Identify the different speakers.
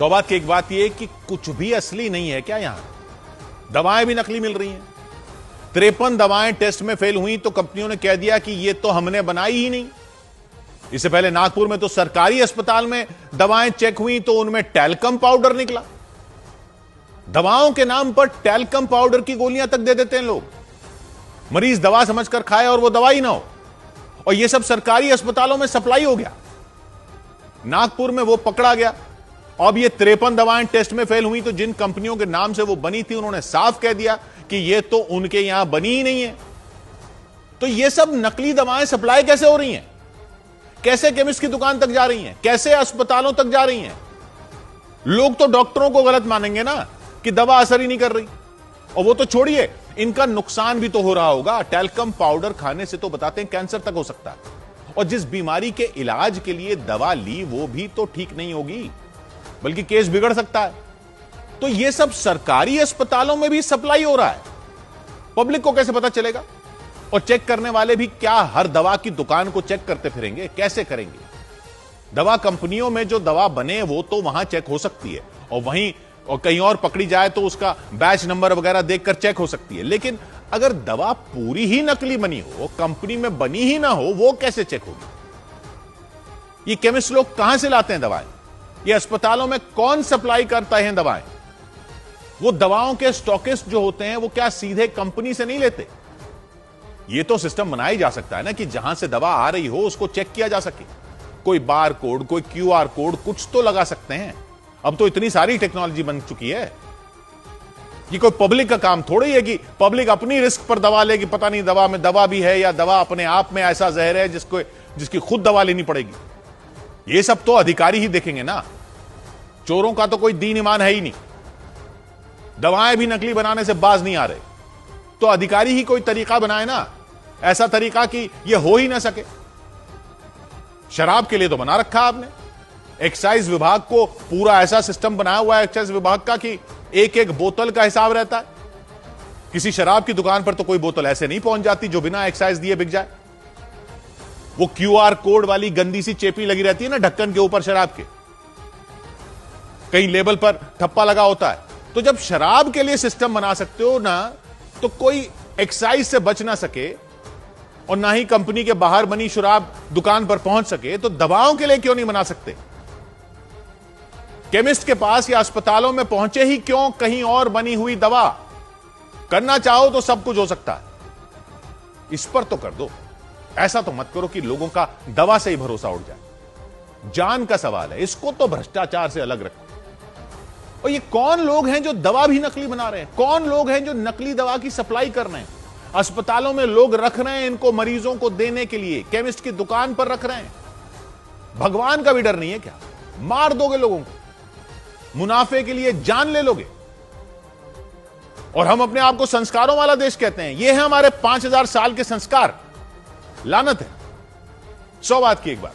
Speaker 1: तो बात की एक बात यह कि कुछ भी असली नहीं है क्या यहां? दवाएं भी नकली मिल रही हैं। 53 दवाएं टेस्ट में फेल हुई तो कंपनियों ने कह दिया कि ये तो हमने बनाई ही नहीं। इससे पहले नागपुर में तो सरकारी अस्पताल में दवाएं चेक हुई तो उनमें टैल्कम पाउडर निकला। दवाओं के नाम पर टैल्कम पाउडर की गोलियां तक दे देते हैं लोग, मरीज दवा समझकर खाए और वो दवाई ना हो, और ये सब सरकारी अस्पतालों में सप्लाई हो गया। नागपुर में वो पकड़ा गया। अब ये 53 दवाएं टेस्ट में फेल हुई तो जिन कंपनियों के नाम से वो बनी थी उन्होंने साफ कह दिया कि ये तो उनके यहां बनी ही नहीं है। तो ये सब नकली दवाएं सप्लाई कैसे हो रही हैं? कैसे केमिस्ट की दुकान तक जा रही हैं? कैसे अस्पतालों तक जा रही हैं? लोग तो डॉक्टरों को गलत मानेंगे ना कि दवा असर ही नहीं कर रही। और वो तो छोड़िए, इनका नुकसान भी तो हो रहा होगा। टैल्कम पाउडर खाने से तो बताते हैं कैंसर तक हो सकता है, और जिस बीमारी के इलाज के लिए दवा ली वो भी तो ठीक नहीं होगी, बल्कि केस बिगड़ सकता है। तो ये सब सरकारी अस्पतालों में भी सप्लाई हो रहा है। पब्लिक को कैसे पता चलेगा? और चेक करने वाले भी क्या हर दवा की दुकान को चेक करते फिरेंगे? कैसे करेंगे? दवा कंपनियों में जो दवा बने वो तो वहां चेक हो सकती है, और वहीं और कहीं और पकड़ी जाए तो उसका बैच नंबर वगैरह देखकर चेक हो सकती है। लेकिन अगर दवा पूरी ही नकली बनी हो, कंपनी में बनी ही ना हो, वो कैसे चेक होगी? ये केमिस्ट लोग कहां से लाते हैं दवाएं? ये अस्पतालों में कौन सप्लाई करता है दवाएं? वो दवाओं के स्टॉकिस्ट जो होते हैं वो क्या सीधे कंपनी से नहीं लेते? ये तो सिस्टम बनाया जा सकता है ना कि जहां से दवा आ रही हो उसको चेक किया जा सके। कोई बार कोड, कोई क्यूआर कोड, कुछ तो लगा सकते हैं। अब तो इतनी सारी टेक्नोलॉजी बन चुकी है कि कोई पब्लिक का काम थोड़ी है कि पब्लिक अपनी रिस्क पर दवा लेगी। पता नहीं दवा में दवा भी है या दवा अपने आप में ऐसा जहर है जिसकी खुद दवा लेनी पड़ेगी। ये सब तो अधिकारी ही देखेंगे ना। चोरों का तो कोई दीन ईमान है ही नहीं। दवाएं भी नकली बनाने से बाज नहीं आ रहे, तो अधिकारी ही कोई तरीका बनाए ना, ऐसा तरीका कि यह हो ही ना सके। शराब के लिए तो बना रखा आपने। एक्साइज विभाग को पूरा ऐसा सिस्टम बनाया हुआ है एक्साइज विभाग का कि एक एक बोतल का हिसाब रहता है। किसी शराब की दुकान पर तो कोई बोतल ऐसे नहीं पहुंच जाती जो बिना एक्साइज दिए बिक जाए। वो क्यूआर कोड वाली गंदी सी चेपी लगी रहती है ना ढक्कन के ऊपर शराब के, कहीं लेबल पर ठप्पा लगा होता है। तो जब शराब के लिए सिस्टम बना सकते हो ना, तो कोई एक्साइज से बच ना सके और ना ही कंपनी के बाहर बनी शराब दुकान पर पहुंच सके, तो दवाओं के लिए क्यों नहीं बना सकते? केमिस्ट के पास या अस्पतालों में पहुंचे ही क्यों कहीं और बनी हुई दवा? करना चाहो तो सब कुछ हो सकता है। इस पर तो कर दो। ऐसा तो मत करो कि लोगों का दवा से ही भरोसा उड़ जाए। जान का सवाल है, इसको तो भ्रष्टाचार से अलग रखो। और ये कौन लोग हैं जो दवा भी नकली बना रहे हैं? कौन लोग हैं जो नकली दवा की सप्लाई कर रहे हैं? अस्पतालों में लोग रख रहे हैं इनको मरीजों को देने के लिए, केमिस्ट की दुकान पर रख रहे हैं। भगवान का भी डर नहीं है क्या? मार दोगे लोगों को, मुनाफे के लिए जान ले लोगे। और हम अपने आप को संस्कारों वाला देश कहते हैं। ये है हमारे 5000 साल के संस्कार। लानत है। 100 बात की एक बात।